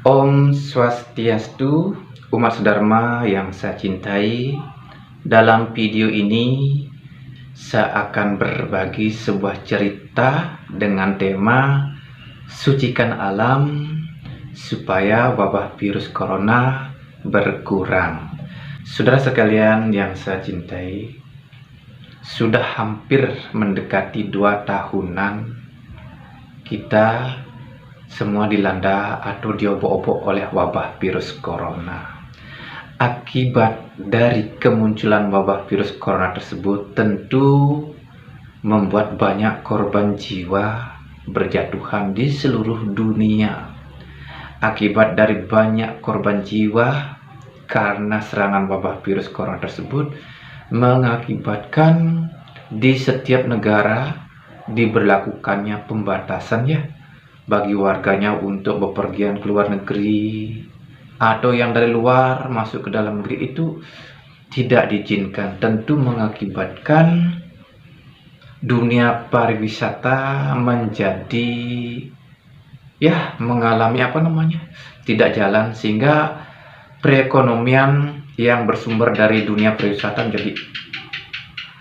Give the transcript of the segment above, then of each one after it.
Om Swastiastu, umat Dharma yang saya cintai. Dalam video ini saya akan berbagi sebuah cerita dengan tema sucikan alam supaya wabah virus corona berkurang. Saudara sekalian yang saya cintai, sudah hampir mendekati 2 tahunan kita semua dilanda atau diobok-obok oleh wabah virus corona. Akibat dari kemunculan wabah virus corona tersebut tentu membuat banyak korban jiwa berjatuhan di seluruh dunia. Akibat dari banyak korban jiwa karena serangan wabah virus corona tersebut mengakibatkan di setiap negara diberlakukannya pembatasan bagi warganya untuk bepergian ke luar negeri, atau yang dari luar masuk ke dalam negeri itu tidak diizinkan. Tentu mengakibatkan dunia pariwisata menjadi mengalami tidak jalan, sehingga perekonomian yang bersumber dari dunia pariwisata menjadi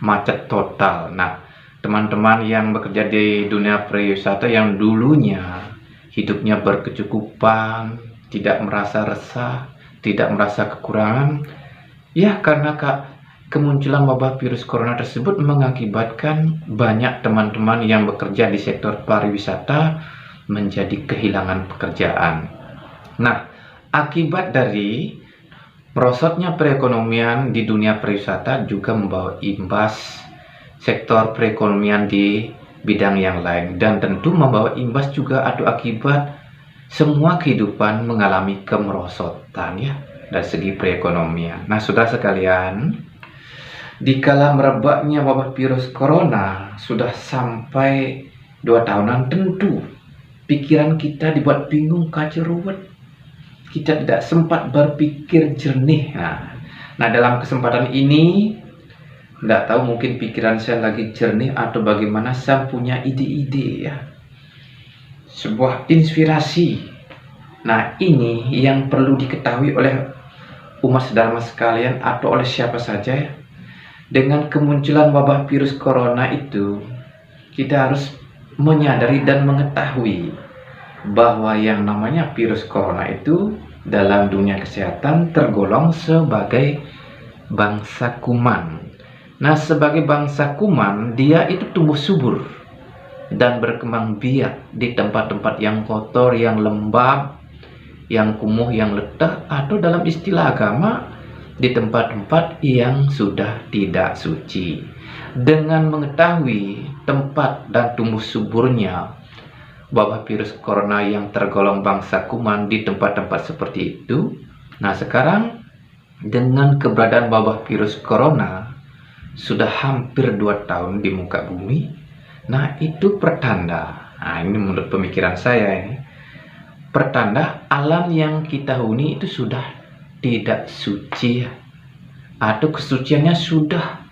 macet total. Nah, teman-teman yang bekerja di dunia pariwisata yang dulunya hidupnya berkecukupan, tidak merasa resah, tidak merasa kekurangan, karena kemunculan wabah virus corona tersebut mengakibatkan banyak teman-teman yang bekerja di sektor pariwisata menjadi kehilangan pekerjaan. Nah, akibat dari merosotnya perekonomian di dunia pariwisata juga membawa imbas sektor perekonomian di bidang yang lain, dan tentu membawa imbas juga atau akibat semua kehidupan mengalami kemerosotan dari segi perekonomian. Nah, saudara sekalian, dikala merebaknya wabah virus corona sudah sampai 2 tahunan, tentu pikiran kita dibuat bingung, kacau ruwet. Kita tidak sempat berpikir jernih. Nah, dalam kesempatan ini tidak tahu, mungkin pikiran saya lagi jernih atau bagaimana, saya punya ide-ide sebuah inspirasi. Nah, ini yang perlu diketahui oleh umat Dharma sekalian atau oleh siapa saja. Dengan kemunculan wabah virus corona itu, kita harus menyadari dan mengetahui bahwa yang namanya virus corona itu dalam dunia kesehatan tergolong sebagai bangsa kuman. Nah, sebagai bangsa kuman, dia itu tumbuh subur dan berkembang biak di tempat-tempat yang kotor, yang lembab, yang kumuh, yang letah, atau dalam istilah agama, di tempat-tempat yang sudah tidak suci. Dengan mengetahui tempat dan tumbuh suburnya wabah virus corona yang tergolong bangsa kuman di tempat-tempat seperti itu, nah sekarang dengan keberadaan wabah virus corona sudah hampir 2 tahun di muka bumi. Nah, itu pertanda. Nah, ini menurut pemikiran saya ini, pertanda alam yang kita huni itu sudah tidak suci, atau kesuciannya sudah,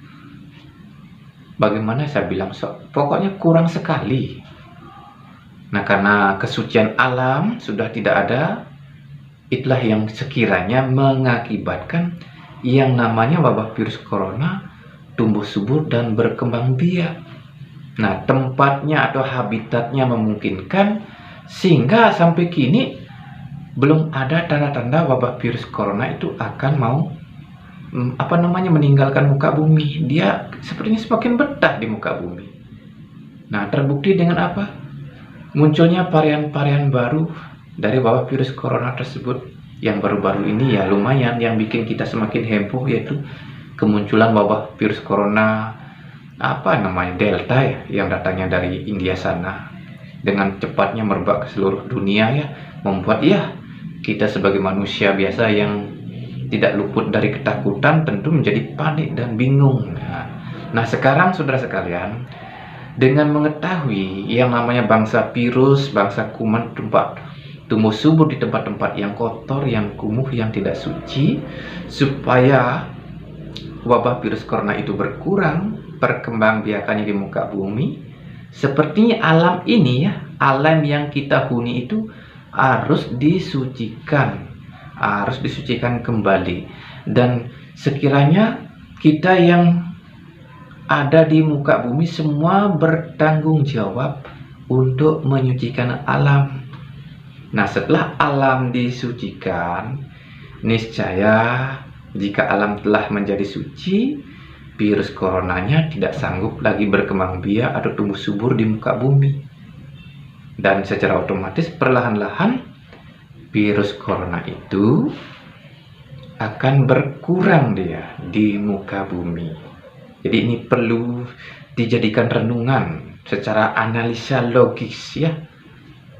bagaimana saya bilang, pokoknya kurang sekali. Nah, karena kesucian alam sudah tidak ada, itulah yang sekiranya mengakibatkan yang namanya wabah virus corona tumbuh subur dan berkembang biak. Nah, tempatnya atau habitatnya memungkinkan, sehingga sampai kini belum ada tanda-tanda wabah virus corona itu akan mau meninggalkan muka bumi. Dia sepertinya semakin betah di muka bumi. Nah, terbukti dengan apa? Munculnya varian-varian baru dari wabah virus corona tersebut. Yang baru-baru ini lumayan yang bikin kita semakin heboh, yaitu kemunculan wabah virus corona Delta yang datangnya dari India sana, dengan cepatnya merebak ke seluruh dunia membuat kita sebagai manusia biasa yang tidak luput dari ketakutan tentu menjadi panik dan bingung. Nah, sekarang saudara sekalian, dengan mengetahui yang namanya bangsa virus, bangsa kuman tumbuh subur di tempat-tempat yang kotor, yang kumuh, yang tidak suci, supaya wabah virus corona itu berkurang perkembangbiakannya di muka bumi, sepertinya alam ini alam yang kita huni itu harus disucikan kembali. Dan sekiranya kita yang ada di muka bumi semua bertanggung jawab untuk menyucikan alam. Nah, setelah alam disucikan, niscaya jika alam telah menjadi suci, virus coronanya tidak sanggup lagi berkembang biak atau tumbuh subur di muka bumi. Dan secara otomatis perlahan-lahan virus corona itu akan berkurang dia di muka bumi. Jadi ini perlu dijadikan renungan secara analisa logis ya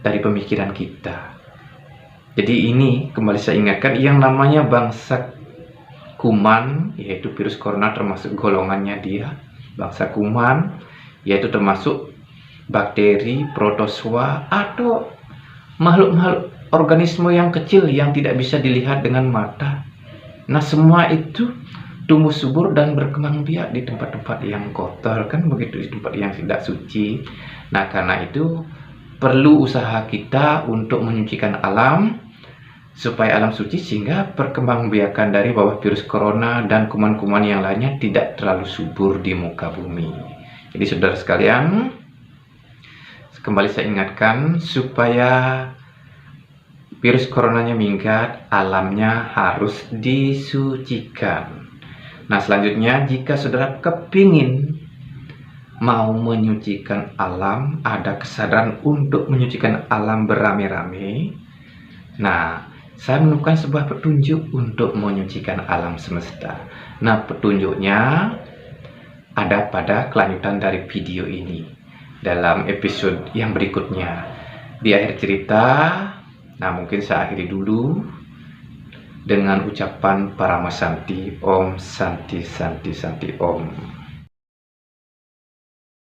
dari pemikiran kita. Jadi ini kembali saya ingatkan yang namanya bangsa kuman, yaitu virus corona termasuk golongannya dia, bangsa kuman, yaitu termasuk bakteri, protozoa, atau makhluk-makhluk organisme yang kecil yang tidak bisa dilihat dengan mata. Nah, semua itu tumbuh subur dan berkembang biak di tempat-tempat yang kotor, kan begitu, di tempat yang tidak suci. Nah, karena itu perlu usaha kita untuk menyucikan alam supaya alam suci, sehingga perkembangbiakan dari wabah virus corona dan kuman-kuman yang lainnya tidak terlalu subur di muka bumi. Jadi saudara sekalian, kembali saya ingatkan, supaya virus coronanya minggat, alamnya harus disucikan. Nah, selanjutnya jika saudara kepingin mau menyucikan alam, ada kesadaran untuk menyucikan alam beramai-ramai. Nah, saya menemukan sebuah petunjuk untuk menyucikan alam semesta. Nah, petunjuknya ada pada kelanjutan dari video ini. Dalam episode yang berikutnya, di akhir cerita, nah mungkin saya akhiri dulu dengan ucapan Paramasanti, Om Santi Santi Santi Om.